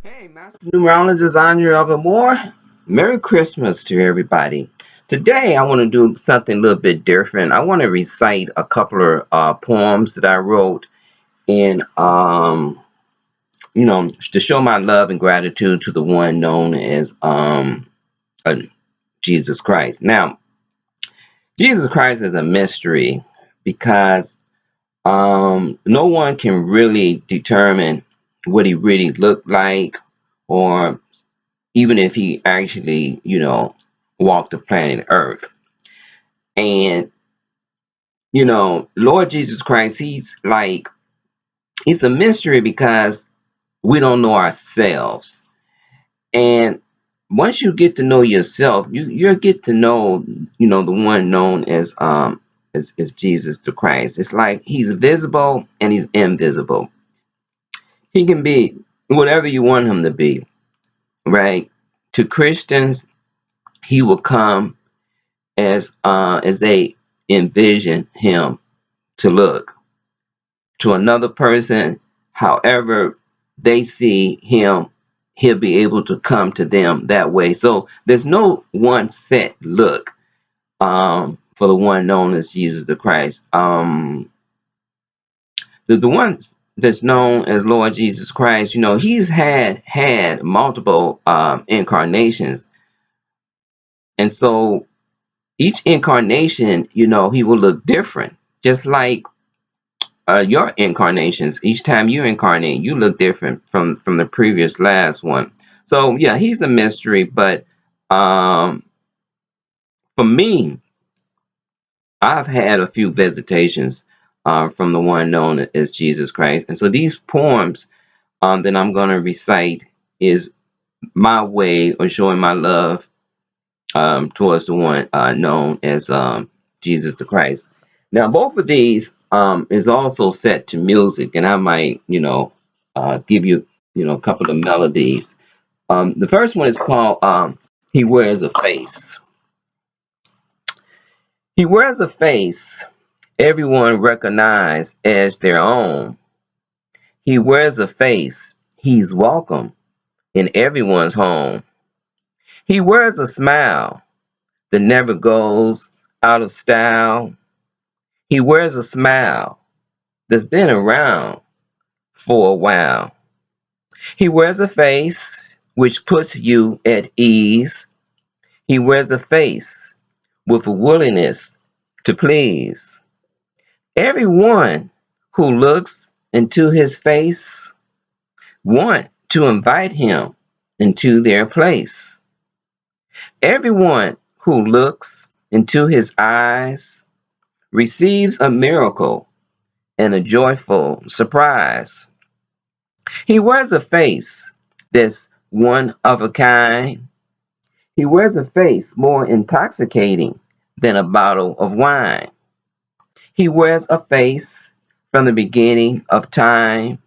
Hey, Master Numerologist Andre Evermore. Merry Christmas to everybody. Today, I want to do something a little bit different. I want to recite a couple of poems that I wrote in, to show my love and gratitude to the one known as uh, Jesus Christ. Now, Jesus Christ is a mystery because no one can really determine what he really looked like, or even if he actually, walked the planet Earth. And, Lord Jesus Christ, he's a mystery because we don't know ourselves. And once you get to know yourself, you get to know, the one known as Jesus the Christ. It's like he's visible and he's invisible. He can be whatever you want him to be, right? To Christians, he will come as they envision him to look. To another person, however they see him, he'll be able to come to them that way. So there's no one set look for the one known as Jesus the Christ. The one that's known as Lord Jesus Christ, he's had multiple incarnations, and so each incarnation, he will look different, just like your incarnations. Each time you incarnate, you look different from the previous last one. So yeah, he's a mystery, but um, for me, I've had a few visitations from the one known as Jesus Christ, and so these poems that I'm going to recite is my way of showing my love towards the one known as Jesus the Christ. Now, both of these is also set to music, and I might, give you, a couple of melodies. The first one is called "He Wears a Face." He wears a face everyone recognizes as their own. He wears a face he's welcome in everyone's home. He wears a smile that never goes out of style. He wears a smile that's been around for a while. He wears a face which puts you at ease. He wears a face with a willingness to please. Everyone who looks into his face want to invite him into their place. Everyone who looks into his eyes receives a miracle and a joyful surprise. He wears a face that's one of a kind. He wears a face more intoxicating than a bottle of wine. He wears a face from the beginning of time.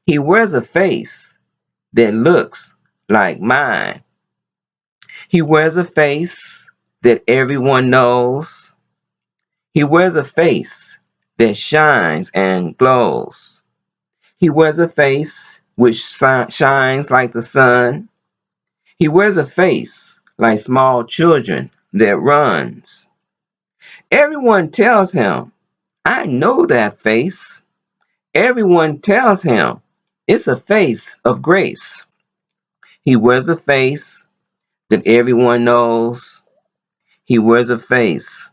He wears a face that looks like mine. He wears a face that everyone knows. He wears a face that shines and glows. He wears a face which shines like the sun. He wears a face like small children that runs. Everyone tells him, I know that face. Everyone tells him it's a face of grace. He wears a face that everyone knows. He wears a face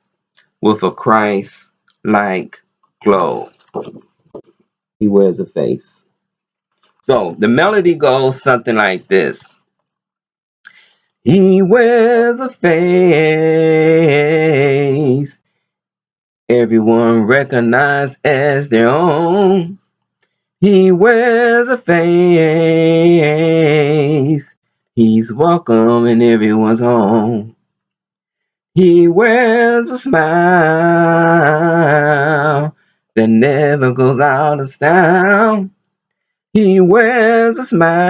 with a Christ like glow. He wears a face. So the melody goes something like this. He wears a face everyone recognizes as their own. He wears a face. He's welcome in everyone's home. He wears a smile that never goes out of style. He wears a smile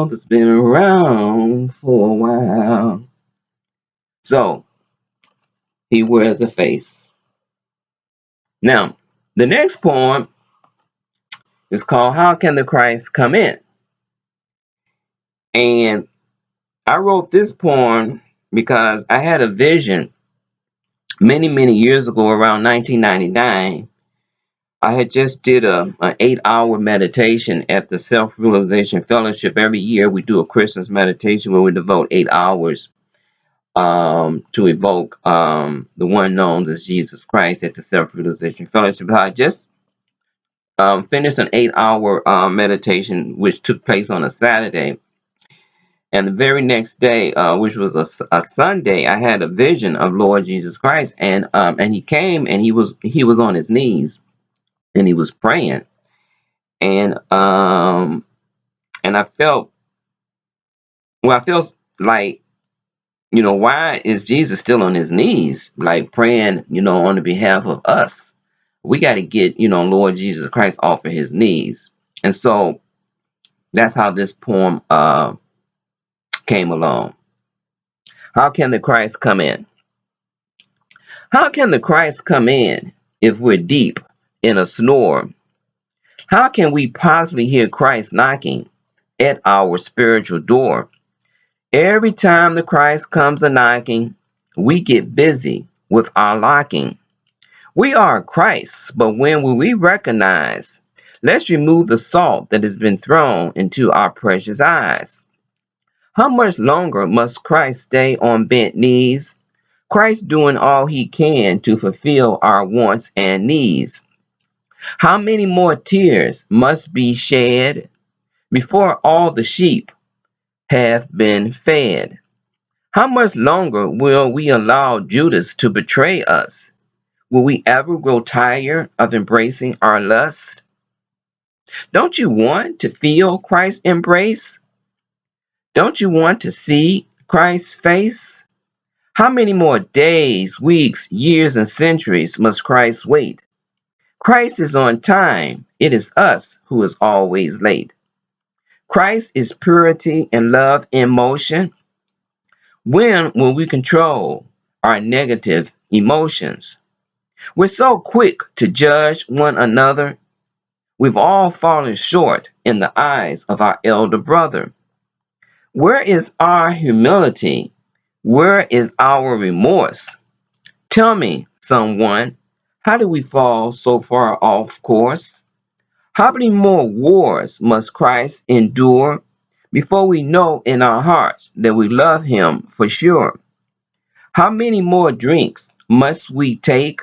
that's been around for a while. So he wears a face. Now, the next poem It's called How Can the Christ Come In? And I wrote this poem because I had a vision many, many years ago, around 1999. I had just did an 8-hour meditation at the Self-Realization Fellowship. Every year we do a Christmas meditation where we devote 8 hours to evoke the one known as Jesus Christ at the Self-Realization Fellowship. I just finished an 8-hour meditation, which took place on a Saturday. And the very next day, which was a Sunday, I had a vision of Lord Jesus Christ, and he came and he was on his knees and he was praying, and I felt, well, I felt like, why is Jesus still on his knees, like praying, on the behalf of us? We got to get, Lord Jesus Christ off of his knees. And so that's how this poem came along. How can the Christ come in? How can the Christ come in if we're deep in a snore? How can we possibly hear Christ knocking at our spiritual door? Every time the Christ comes a knocking, we get busy with our locking. We are Christ, but when will we recognize? Let's remove the salt that has been thrown into our precious eyes. How much longer must Christ stay on bent knees? Christ doing all he can to fulfill our wants and needs. How many more tears must be shed before all the sheep have been fed? How much longer will we allow Judas to betray us? Will we ever grow tired of embracing our lust? Don't you want to feel Christ's embrace? Don't you want to see Christ's face? How many more days, weeks, years, and centuries must Christ wait? Christ is on time. It is us who is always late. Christ is purity and love in motion. When will we control our negative emotions? We're so quick to judge one another. We've all fallen short in the eyes of our elder brother. Where is our humility? Where is our remorse? Tell me, someone, how do we fall so far off course? How many more wars must Christ endure before we know in our hearts that we love him for sure? How many more drinks must we take?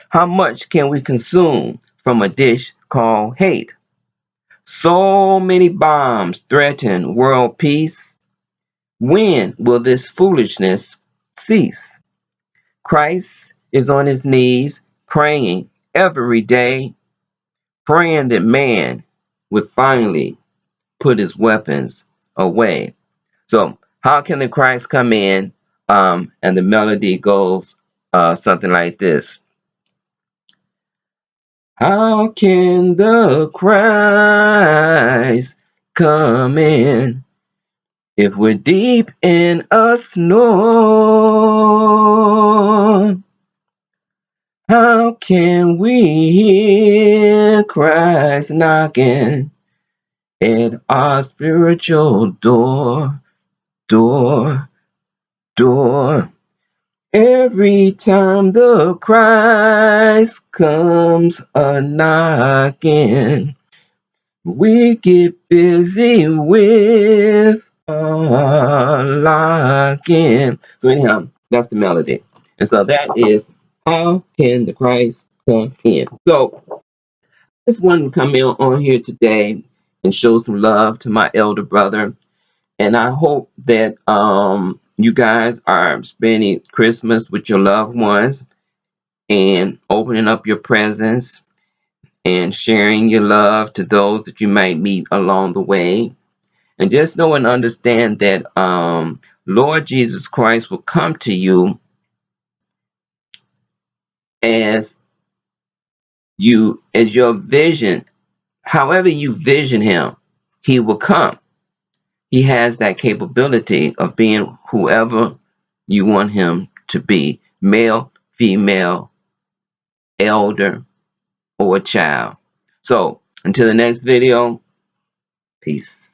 How much can we consume from a dish called hate? So many bombs threaten world peace. When will this foolishness cease? Christ is on his knees praying every day, praying that man would finally put his weapons away. So, how can the Christ come in? And the melody goes something like this. How can the Christ come in if we're deep in a storm? How can we hear Christ knocking at our spiritual door, door, door? Every time the Christ comes a knocking, we get busy with locking. So anyhow, that's the melody. And so that is How Can the Christ Come In? So I just wanted to come in on here today and show some love to my elder brother. And I hope that you guys are spending Christmas with your loved ones and opening up your presents and sharing your love to those that you might meet along the way. And just know and understand that Lord Jesus Christ will come to you as your vision, however you vision him, he will come. He has that capability of being whoever you want him to be, male, female, elder, or a child. So Until the next video, peace.